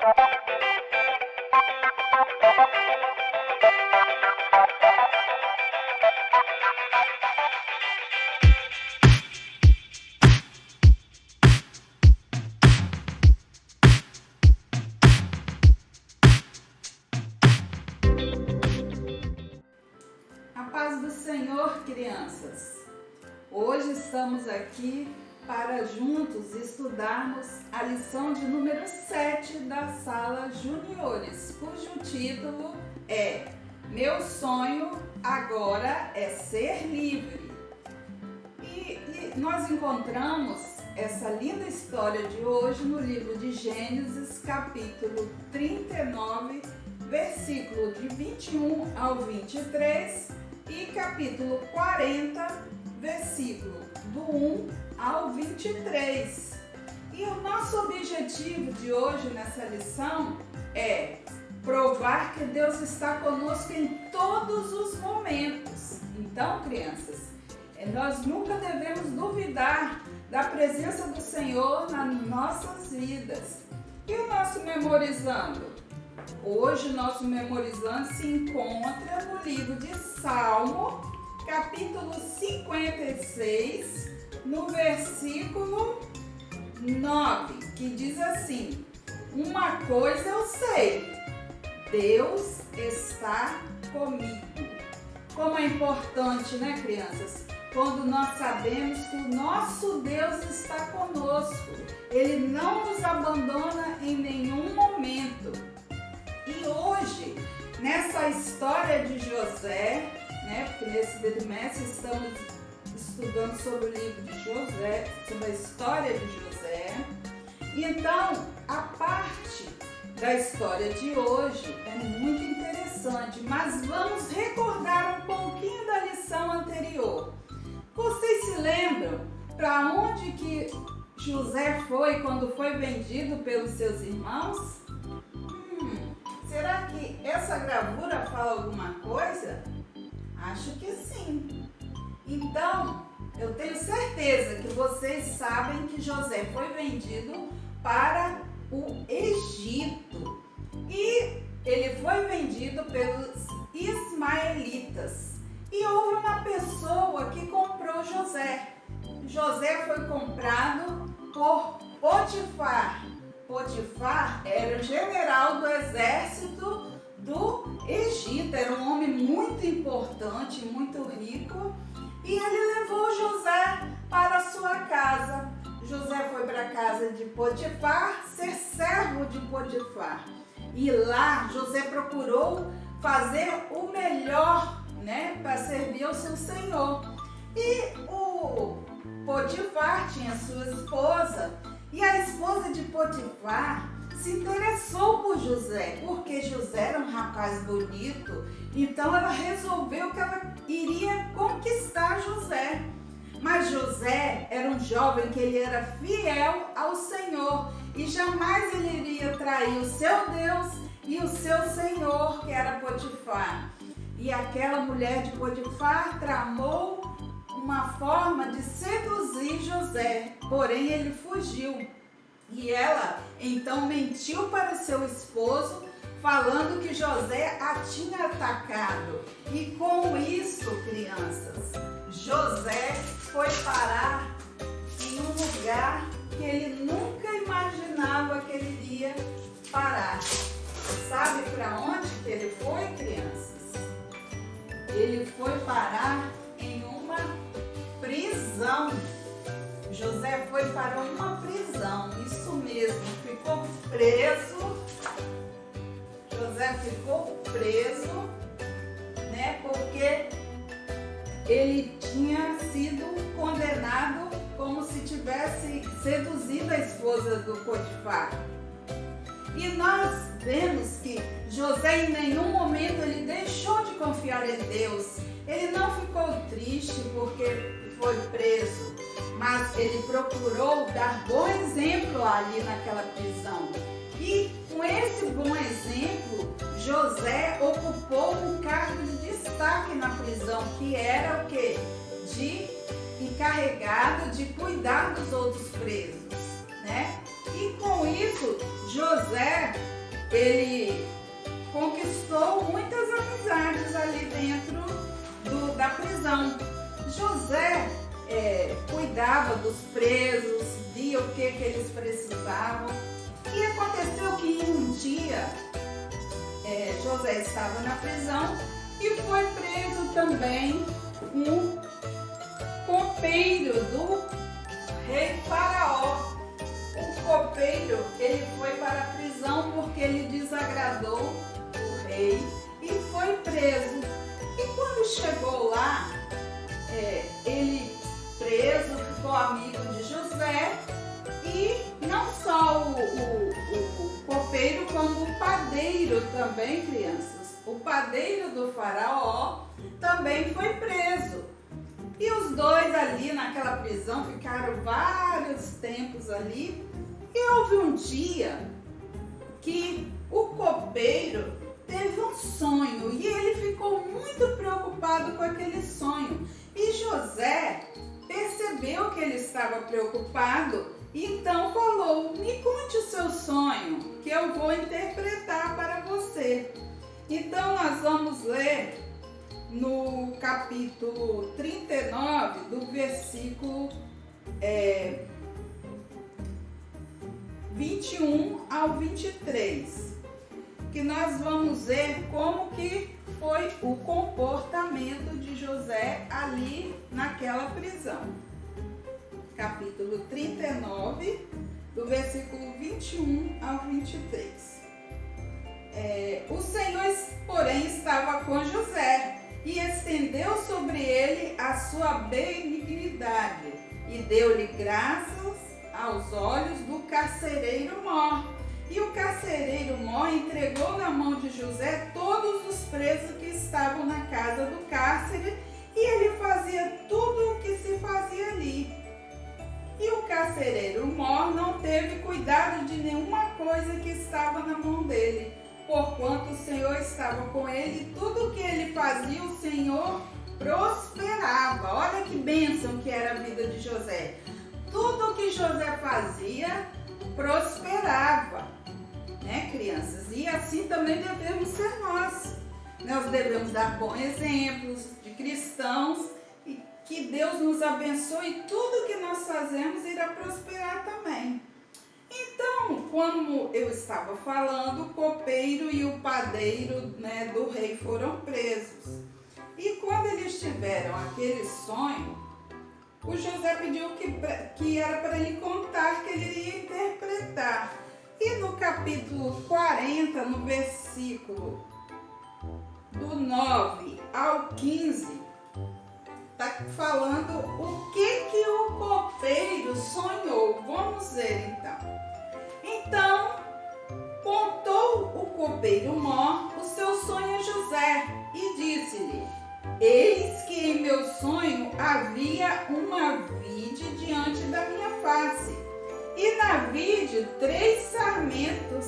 A paz do Senhor, crianças! Hoje estamos aqui para juntos estudarmos a lição de número 7 da Sala Juniores, cujo título é Meu sonho agora é ser livre. E nós encontramos essa linda história de hoje no livro de Gênesis, capítulo 39, versículo de 21 ao 23 e capítulo 40, versículo do 1 ao 23. E o nosso objetivo de hoje nessa lição é provar que Deus está conosco em todos os momentos. Então, crianças, nós nunca devemos duvidar da presença do Senhor nas nossas vidas. E o nosso memorizando? Hoje o nosso memorizando se encontra no livro de Salmo, capítulo 56, no versículo 9, que diz assim: uma coisa eu sei, Deus está comigo. Como é importante, né, crianças? Quando nós sabemos que o nosso Deus está conosco, Ele não nos abandona em nenhum momento. E hoje, nessa história de José, né, porque nesse trimestre estamos estudando sobre o livro de José, sobre a história de José. E então, a parte da história de hoje é muito interessante, mas vamos recordar um pouquinho da lição anterior. Vocês se lembram para onde que José foi quando foi vendido pelos seus irmãos? Será que essa gravura fala alguma coisa? Acho que sim. Então, eu tenho certeza que vocês sabem que José foi vendido para o Egito. E ele foi vendido pelos ismaelitas. E houve uma pessoa que comprou José. José foi comprado por Potifar. Potifar era o general do exército do Egito, era um homem muito importante, muito rico, e ele levou José para a sua casa. José foi para a casa de Potifar, ser servo de Potifar. E lá José procurou fazer o melhor, né, para servir ao seu senhor. E o Potifar tinha sua esposa, e a esposa de Potifar se interessou por José, porque José era um rapaz bonito, então ela resolveu que ela iria conquistar José. Mas José era um jovem que ele era fiel ao Senhor e jamais ele iria trair o seu Deus e o seu Senhor, que era Potifar. E aquela mulher de Potifar tramou uma forma de seduzir José, porém ele fugiu. E ela então mentiu para seu esposo, falando que José a tinha atacado. E com isso, crianças, José foi parar em um lugar que ele nunca imaginava que ele iria parar. Sabe para onde que ele foi, crianças? Ele foi parar em uma prisão. José foi para uma prisão, isso mesmo, ficou preso. José ficou preso, né, porque ele tinha sido condenado como se tivesse seduzido a esposa do Potifar. E nós vemos que José em nenhum momento ele deixou de confiar em Deus. Ele não ficou triste porque foi preso, mas ele procurou dar bom exemplo ali naquela prisão. E com esse bom exemplo, José ocupou um cargo de destaque na prisão, que era o quê? De encarregado de cuidar dos outros presos, né? E com isso, José ele conquistou muitas amizades ali dentro da prisão. José cuidava dos presos, via o que eles precisavam. E aconteceu que um dia José estava na prisão e foi preso também um copeiro do rei Faraó. O copeiro, ele foi para a prisão porque ele desagradou o rei e foi preso. E quando chegou lá, ele preso ficou amigo de José, e não só o copeiro, como o padeiro também, crianças. O padeiro do Faraó também foi preso. E os dois ali naquela prisão ficaram vários tempos ali. E houve um dia que o copeiro teve um sonho e ele ficou muito preocupado com aquele sonho. E José percebeu que ele estava preocupado, então falou: me conte o seu sonho, que eu vou interpretar para você. Então nós vamos ler no capítulo 39, do versículo 21 ao 23, que nós vamos ver como que foi o comportamento de José ali naquela prisão. Capítulo 39, do versículo 21 ao 23. O Senhor, porém, estava com José e estendeu sobre ele a sua benignidade e deu-lhe graças aos olhos do carcereiro mor. E o carcereiro mor entregou na mão de José todos os presos que estavam na casa do cárcere, e ele fazia tudo o que se fazia ali. E o carcereiro mor não teve cuidado de nenhuma coisa que estava na mão dele, porquanto o Senhor estava com ele, e tudo o que ele fazia, o Senhor prosperava. Olha que bênção que era a vida de José. Tudo o que José fazia prosperava, né, crianças? E assim também devemos ser nós. Nós devemos dar bons exemplos de cristãos, e que Deus nos abençoe, e tudo que nós fazemos irá prosperar também. Então, como eu estava falando, o copeiro e o padeiro, né, do rei foram presos. E quando eles tiveram aquele sonho, o José pediu que era para ele contar, que ele iria interpretar. E no capítulo 40, no versículo do 9 ao 15, está falando o que o copeiro sonhou. Vamos ver então. Então, contou o copeiro mor o seu sonho a José e disse-lhe: eis que em meu sonho havia uma vide diante da minha face, e na vide 3 sarmentos,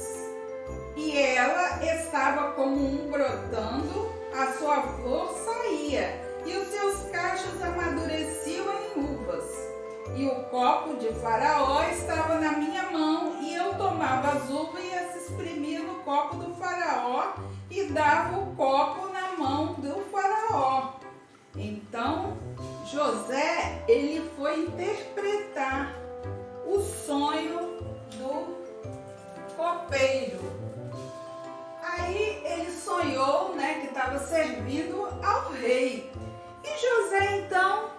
e ela estava como um brotando, a sua flor saía, e os seus cachos amadureciam em uvas. E o copo de Faraó estava na minha mão, e eu tomava as uvas e as exprimia no copo do Faraó, e dava o copo na mão do Faraó. Então, José, ele foi interpretar o sonho do copeiro. Aí ele sonhou, né, que estava servindo ao rei. E José, então,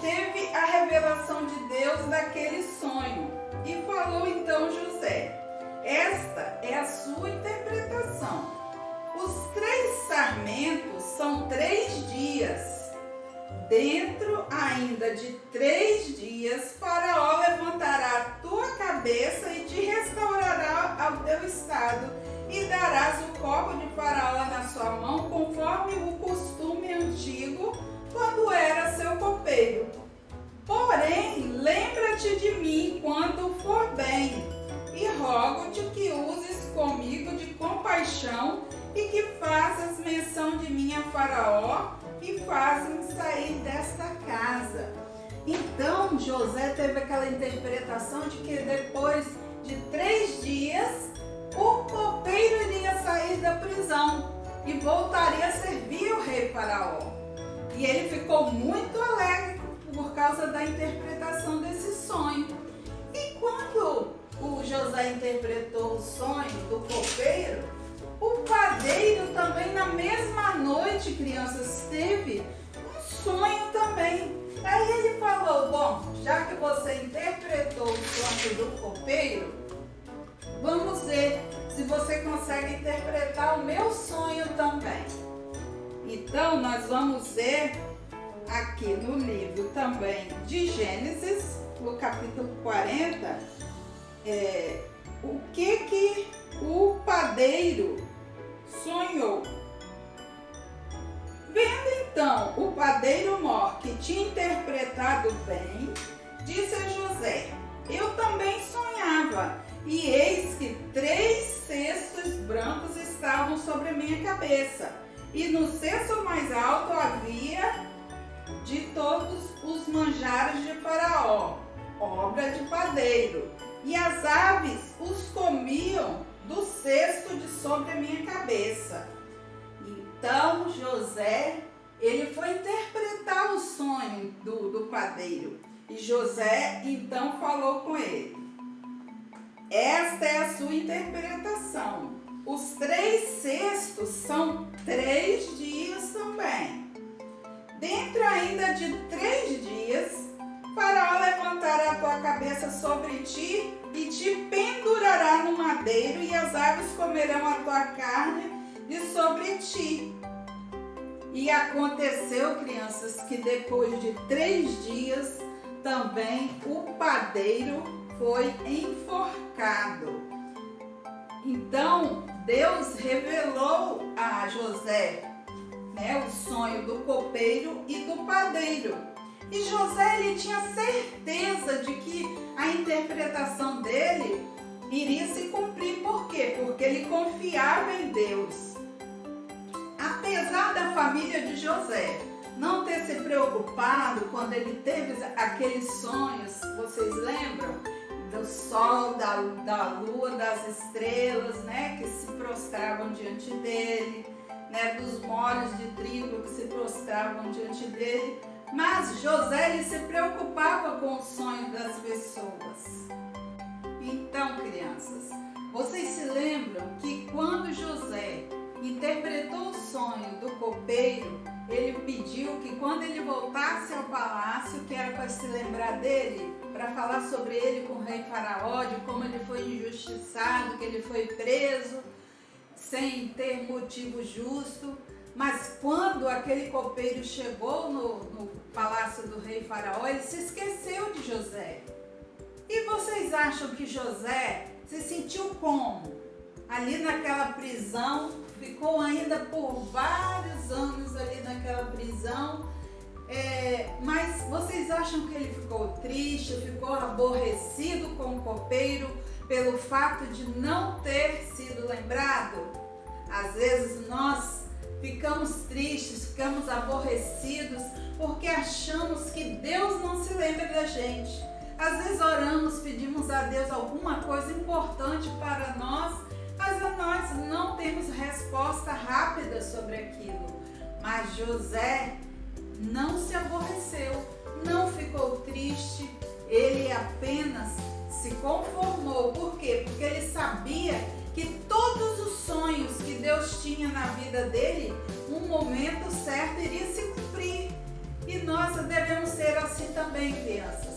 teve a revelação de Deus daquele sonho. E falou então José: esta é a sua interpretação. Os 3 sarmentos são 3 dias. Dentro ainda de 3 dias, Faraó levantará a tua cabeça e te restaurará ao teu estado, e darás o copo de Faraó na sua mão, conforme o costume antigo, quando era seu copeiro. Porém, lembra-te de mim quando for bem, e rogo-te que uses comigo de compaixão, e que faças menção de mim a Faraó, e faças-me sair desta casa. Então José teve aquela interpretação de que depois de 3 dias, o visão e voltaria a servir o rei Faraó. E ele ficou muito alegre por causa da interpretação desse sonho. E quando o José interpretou o sonho do copeiro, o padeiro também na mesma noite, crianças, teve um sonho também. Aí ele falou: bom, já que você interpretou o sonho do copeiro, vamos ver se você consegue interpretar o meu sonho também. Então nós vamos ver aqui no livro também de Gênesis, no capítulo 40, o que o padeiro sonhou. Vendo então o padeiro mor que tinha interpretado bem, disse a José: eu também sonhava, e eis que 3 cestos brancos estavam sobre a minha cabeça, e no cesto mais alto havia de todos os manjares de Faraó, obra de padeiro, e as aves os comiam do cesto de sobre a minha cabeça. Então José, ele foi interpretar o sonho do padeiro, e José então falou com ele: esta é a sua interpretação. Os 3 cestos são 3 dias também. Dentro ainda de 3 dias, Faraó levantará a tua cabeça sobre ti e te pendurará no madeiro, e as aves comerão a tua carne de sobre ti. E aconteceu, crianças, que depois de 3 dias também o padeiro foi enforcado. Então Deus revelou a José, o sonho do copeiro e do padeiro. E José, ele tinha certeza de que a interpretação dele iria se cumprir. Por quê? Porque ele confiava em Deus. Apesar da família de José não ter se preocupado quando ele teve aqueles sonhos, vocês lembram? Do sol, da lua, das estrelas, que se prostravam diante dele, dos molhos de trigo que se prostravam diante dele. Mas José, ele se preocupava com o sonho das pessoas. Então, crianças, vocês se lembram que quando José interpretou o sonho do copeiro, ele pediu que quando ele voltasse ao palácio, que era para se lembrar dele, para falar sobre ele com o rei Faraó, de como ele foi injustiçado, que ele foi preso sem ter motivo justo. Mas quando aquele copeiro chegou no palácio do rei Faraó, ele se esqueceu de José. E vocês acham que José se sentiu como? Ali naquela prisão, ficou ainda por vários anos ali naquela prisão. Mas vocês acham que ele ficou triste, ficou aborrecido com o copeiro pelo fato de não ter sido lembrado? Às vezes nós ficamos tristes, ficamos aborrecidos porque achamos que Deus não se lembra da gente. Às vezes oramos, pedimos a Deus alguma coisa importante para nós, mas nós não temos resposta rápida sobre aquilo. Mas José não se aborreceu, não ficou triste, ele apenas se conformou. Por quê? Porque ele sabia que todos os sonhos que Deus tinha na vida dele, um momento certo iria se cumprir. E nós devemos ser assim também, crianças.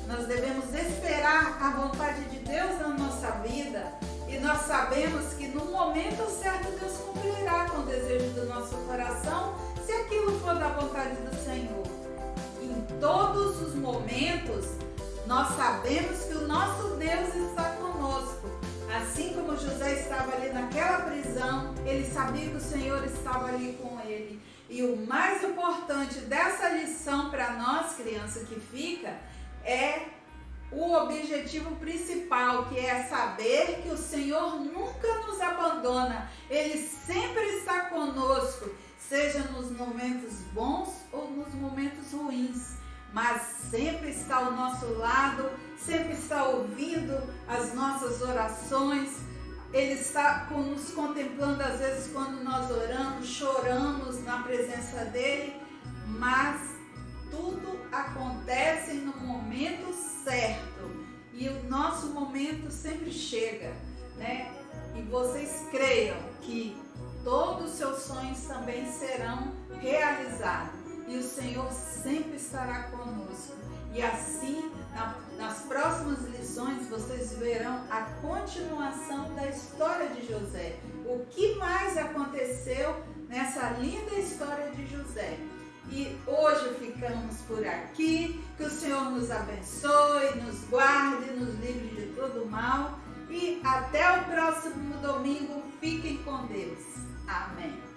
Nós devemos esperar a vontade de Deus na nossa vida, e nós sabemos que no momento certo Deus cumprirá com o desejo do nosso coração, se aquilo for da vontade do Senhor. Em todos os momentos, nós sabemos que o nosso Deus está conosco. Assim como José estava ali naquela prisão, ele sabia que o Senhor estava ali com ele. E o mais importante dessa lição para nós, criança, que fica, é o objetivo principal, que é saber que o Senhor nunca nos abandona. Ele sempre está conosco, seja nos momentos bons ou nos momentos ruins, mas sempre está ao nosso lado, sempre está ouvindo as nossas orações. Ele está nos contemplando às vezes quando nós oramos, choramos na presença dele, mas tudo acontece no momento certo e o nosso momento sempre chega, né? E vocês creiam que todos os seus sonhos também serão realizados e o Senhor sempre estará conosco. E assim, nas próximas lições, vocês verão a continuação da história de José. O que mais aconteceu nessa linda história de José. E hoje ficamos por aqui. Que o Senhor nos abençoe, nos guarde, nos livre de todo mal. E até o próximo domingo. Fiquem com Deus. Amém.